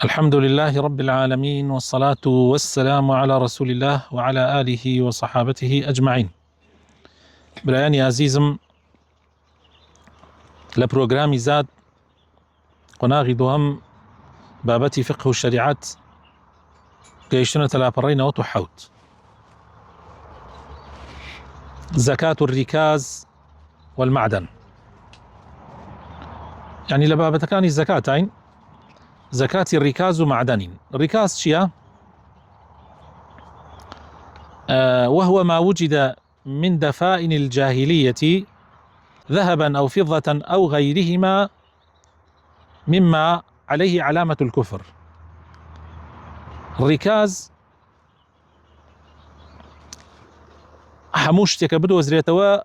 الحمد لله رب العالمين، والصلاة والسلام على رسول الله وعلى آله وصحابته أجمعين. برایانی عزیزم، لبروغرامی زاد قناغی دوهم بابەتی فقه و شریعت گەیشتنەتە لاپەڕەی 97. زكاة الركاز والمعدن، يعني لبابەتەکانی زكاتين: زكاة الركاز ومعدن. الركاز شيء وهو ما وجد من دفائن الجاهلية ذهبا أو فضة أو غيرهما مما عليه علامة الكفر. الركاز هەموو شتێکە بدۆزرێتەوە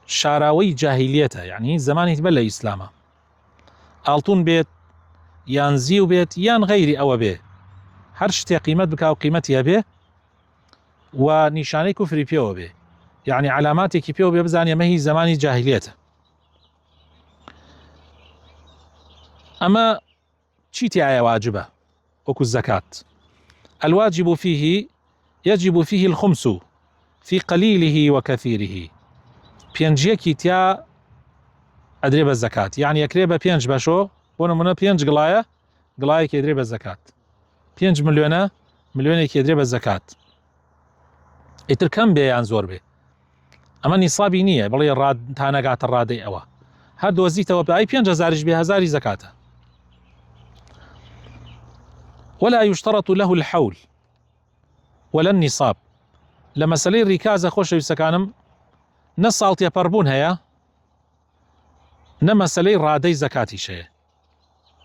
شاراوەی جاهیلیەتە، یعنی زمانی بە لە ئیسلامە، ئاڵتون بێت یان زیو بێت یان غەیری ئەوە بێ، هەر شتێک قیمەت بکا و قیمەتی هەبێ و نیشانەی کوفری پێوە بێ، یعنی علاماتێکی پێوە بێ بزانێ مەهی زمانی جاهیلیەتە. ئەمە چی تایە واجبە وەکو زەکات؟ الواجب فيه يجب فيه الخمس في قليله وكثيره. پێنجیەکی تیا ئەدرێ بە زەکات، یعنی ئەکرێ بە 5 بەشۆ، بۆ نمونە 5 گڵایە، گڵایەکی ئەدرێ بە زەکات. 5 ملیۆنە، ملیۆنێکی ئەدرێ بە زەکات. ئیتر کەم بێ یان زۆر بێ، ئەمە نیسابی نییە بڵێ تا نەگاتە ڕادەی ئەوە، هەر دۆزیتەوە بە 5,000 بێ، 1000 زەکاتە. ولا يشترط له الحول ولا النصاب. لما سلي الركازة خوش يسكانم نصالت يبربون هيا نما سلي رادي زكاتي شيء،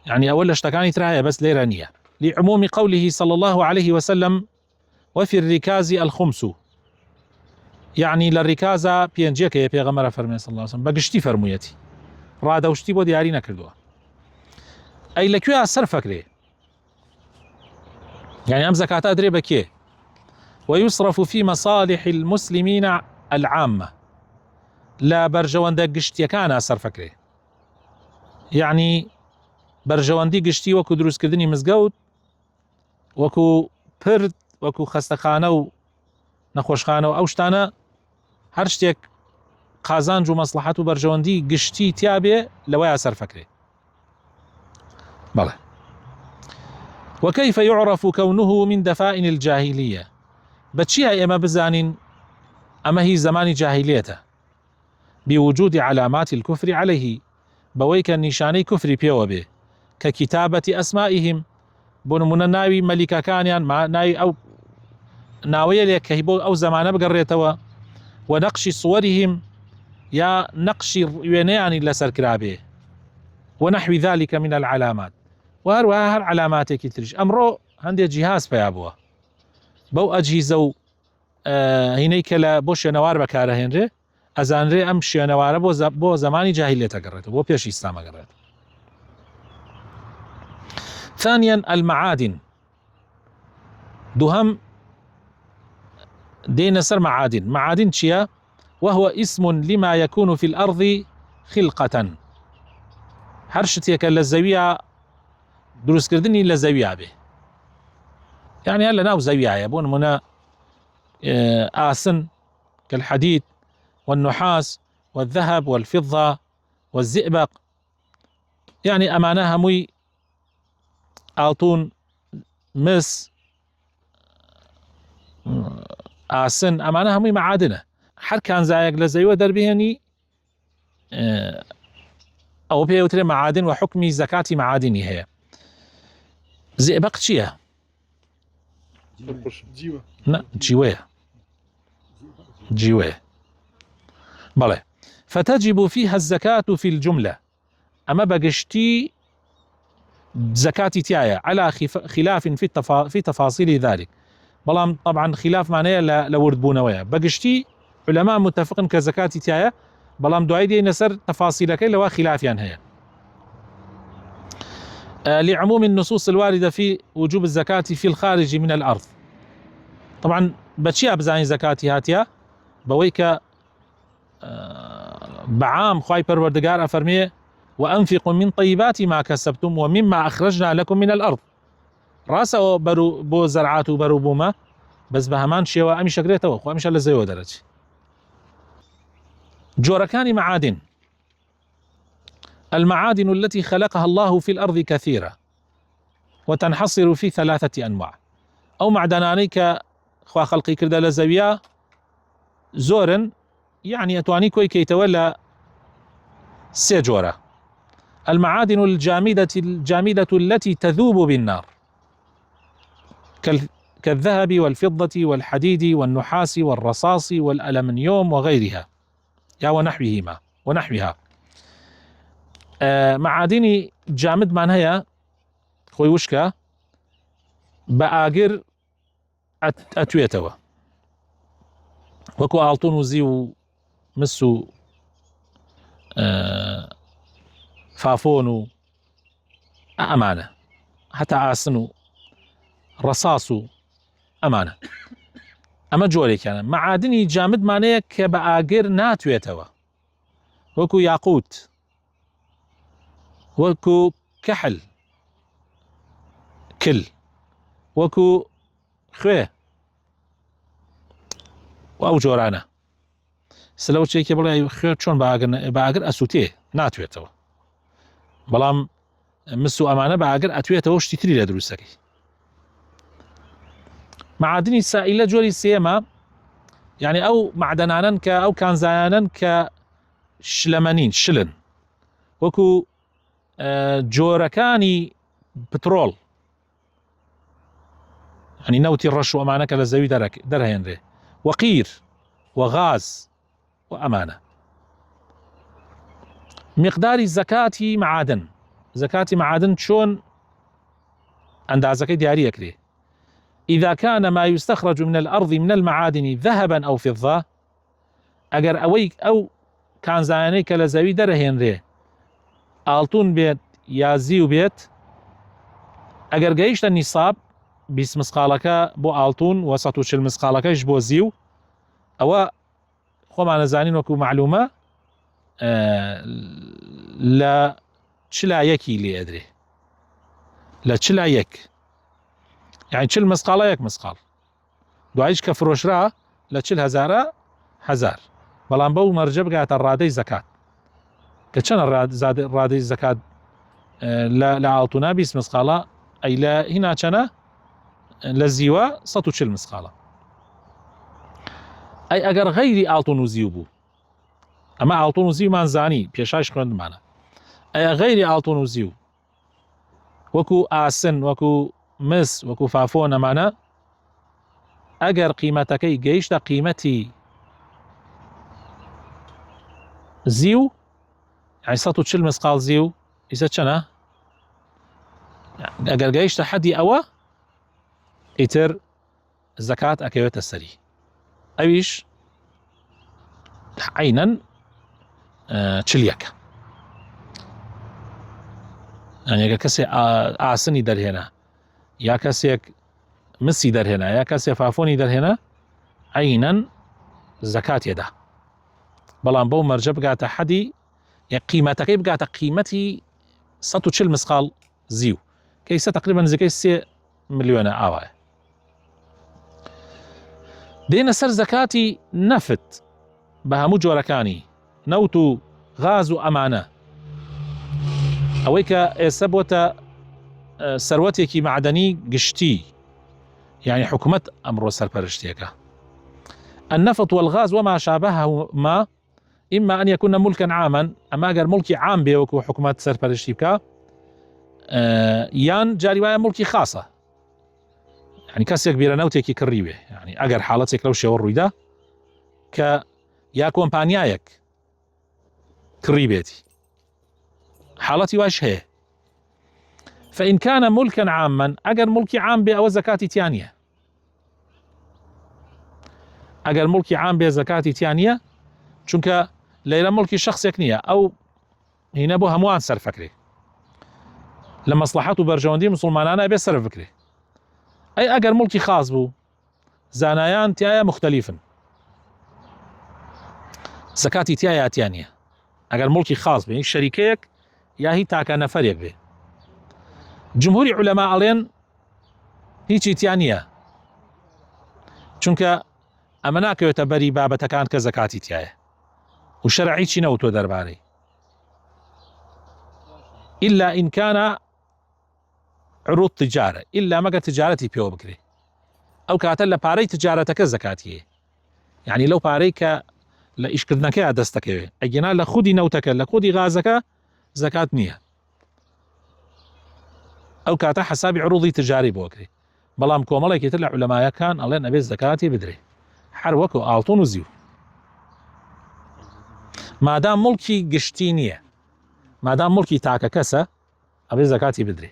يعني أول اشتكاني تراها بس ليرانية، لعموم قوله صلى الله عليه وسلم: وفي الركاز الخمس. يعني للركازة بينجيك يا بيغمرة فرمي صلى الله عليه وسلم بقشتي فرميتي رادا وشتي بو ديارينا كردوها، أي لكيها سر فكري، يعني أم زكاة أدري بكيه. ويصرف في مصالح المسلمين العامة. لا برجواندە گشتیەکانە سەر فەکرێ، یعنی بەرژەوەندی گشتی وەکو دروستکردنی مزگەوت، وەکو پرد، وەکو خەستەخانە و نەخۆشخانە و ئەو شتانە، هەر شتێک قازانج و مەسلحەت و بەرژەوەندی گشتی تیابێ لەوەیە سەر فەکرێ. بەڵێ. وكيف يعرف كونه من دفائن الجاهلية؟ بچیە ئێمە بزانین ئەمە هی زمانی جاهیلیەتە؟ بوجود علامات الكفر عليه، بەوەی کە نیشانەی کوفری پێوە بێ، کە کتابەتی ئەسمائیهم، بۆ نمونە ناوی مەلیکەکانیان، ناوی ئەو ناوەیە لێک کە بۆ ئەو زمانە بگەڕێتەوە، و نەقشی سوەرهم، یا نەقشی وێنەیانی لەسەر کرابێ، ونحو ذلك من العلامات. وهروها هەر علاماتێکی تریش. ئەمڕۆ هەندێک جیهاز پیا بووە، بەو ئەجهیزە و هینەی کە لە بۆ شوێنەوار بەکارەهێنرێ، ئەزانرێ ئەم شوێنەوارە بۆ زمانی جاهیلیەتە گەڕێتەوە، بۆ پێش ئیسلامە گەڕێت. ثانيا المعادن. دوهم دينا سر معادن. معادن چیە؟ وهو اسم لما يكون في الأرض خلقة. هەر شتێکە لە زەویە دروستکردنی لە زەویە بێ، يعني هل ناو زەویایە، بۆ نمونە ئاسن كالحديد والنحاس والذهب والفضة والزئبق، يعني أمانة هەمووی ئاڵتون، مس، ئاسن، ئەمانە هەمووی معادنە. هەر کانزایەک لە زەویە دەربهێنی ئەو پێوترێ معادن، و حکمی زەکاتی معادنی هەیە. زئبق چییە؟ جیوەیە. جیوەیە. بەڵێ. فتجب فيها الزكاة في الجملة. أما بقشتي زكاتي تيايا على خلاف في تفاصيل ذلك. بلام طبعا خلاف معناه لورد بونويا. بقشتي علماء متفقين كزكاتي تيايا، بلام دعايدي نسر تفاصيلك لو خلافيان هي. لعموم النصوص الواردة في وجوب الزكاة في الخارج من الأرض. طبعا بچيا بزاني زكاتي هاتيا بويك بعام خواهي پروردگار افرميه وأنفقوا من طيبات ما كسبتم ومما أخرجنا لكم من الأرض. راسه برو بو زرعات وبرو بوما بس بهمان شيوا أمي شكريته وخو أمي شال زيو درج. جوركان معادن. المعادن التي خلقها الله في الأرض كثيرة وتنحصر في 3 أنواع. أو معدنانيك خوا خلقي كردا لزويا زورن يعني أتواني كوي كي تولى سيجورة. المعادن الجامدة التي تذوب بالنار كالذهب والفضة والحديد والنحاس والرصاص والألمنيوم وغيرها يا ونحوها. معادن جامد معناها خوي وشكا بآجر أتويتوا وكو ألطون وزيو مسو فافونو أمانة حتى عاسنو رصاصو أمانة. أما جوري كان معادني جامد معناه كبآجر ناتويتوا وكو ياقوت وكو كحل كل وكو خويه وأو جورانا سلو شيء بلا خويه شون بآجر أسوتيه ناتويتوا بلام مسو أمانة بآجر أتويتوا وشتيتري لدروسكي. معادن سائلة جوري سيما يعني أو معدنانا أو كانزانا كشلمانين شلن وكو جوركاني بترول يعني نوتي الرش وأمانة كالزاوي درهين ري وقير وغاز وأمانة. مقدار زكاة معادن. زكاة معادن شون عند زكاة ديارية كري إذا كان ما يستخرج من الأرض من المعادن ذهبا أو فضة أجر أويك أو كان زانيك لزوي درهين ري ألطون بيت يازيو بيت أجر جيش النصاب بيس مسقالك بو ألطون وسطوش المسقالك يجبو زيو أو خو معنا زانين وكو معلومة لا تشلا يكي لي أدري لا تشلا يك يعني تشل مسقالة يك مسقال دوعيش كفروش را لا تشل هزارة هزار بلان بو مرجب قاعت الرادي زكاة كتشان الرادي زكاة لا ألطونا بيس مسقالة أي لا هنا كان لزيوا سطو تشل مسقالة أي أجر غيري ألطون وزيوبو أما ألطون وزيو ما نزاني بيشاش خوند معنا أي غيري ألطون وزيو وكو آسن وكو مس وكو فافون معنا أجر قيمتكي جيش دا قيمتي زيو يعني سطو تشل مسقال زيو إذا كان يعني أجر جيش دا حدي أوا إتر زكاة أكيوت السري أيش عينا تشليك يعني كسي آسني در هنا يا كسي مسي در هنا يا كسي فافوني در هنا عينا زكاة يده بلان بو مرجب قاعت حدي يعني قيمتك قاعت قيمتي سطو تشل مسقال زيو كيسة تقريبا زي كيسة مليون آوائي دينا سر زكاتي نفت بهمو جوركاني نوتو غاز أمانة أويك سبوة سروتيكي معدني قشتي يعني حكومة أمر سربرشتيكا. النفط والغاز وما شابههما إما أن يكون ملكا عاما أما قال ملكي عام بيوكو حكومة سربرشتيكا يان جاري ملكي خاصة يعني كاسيك بيرانوتيكي كريبه يعني أجر حالتك لو شيء ورويدا ك يا كومبانيايك كريبيتي حالتي واش هي فإن كان ملكا عاما أجر ملكي عام بأو زكاة تيانية أجر ملكي عام بزكاة تيانية چونك ليلة ملكي شخص يكنية أو هنا بو هموان سر فكري لما مصلحته برجواندي مسلمانانا أبي سر فكري أي أجر ملكي خاص بو زانايان تيايا مختلفا زكاتي تيايا تيانية أجر ملكي خاص بي شريكيك یا هی تاکە نەفەرێک بێ. جمهوری علەما ئەڵێن هیچی تیان نییە، چونکە ئەمە ناکەوێتە بەری بابەتەکان کە زەکاتی تایە و شەرعی چی نەوتۆ دەربارەی، إلا إن كان عروض تجارة، إلا مەگە تجارەتی پێوە بکرێ، ئەو کاتە لە پارەی تجارەتەکە زەکاتیە، یعنی لەو پارەی کە لە ئیشکردنەکەی دەستەکەوێ، ئەگەنا لە خودی نەوتەکە لە خودی غازەکە زەکات نییە، ئەو کاتە حسابی عروضی تجاری بۆ بکرێ. بەڵام کۆمەڵێکی تر لە علەمایەکان ئەڵێن ئەبێ زەکاتی بدرێ، هەر وەکو ئاڵتون و زیو، مادام مڵکی گشتی نییە، مادام مڵکی تاکە کەسە ئەبێ زەکاتی بدرێ.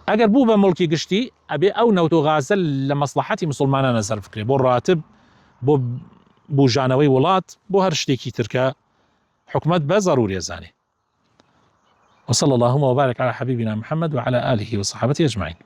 ئەگەر بوو بە مڵکی گشتی ئەبێ ئەو نەوت و غازە لە مەسلحەتی مسلمانانە سەرف بکرێ، بۆ ڕاتب، بۆ بوژانەوەی وڵات، بۆ هەر شتێکی ترکە حکومەت بە ضروري زانێ. وصلى اللهم وبارك على حبيبنا محمد وعلى آله وصحبه أجمعين.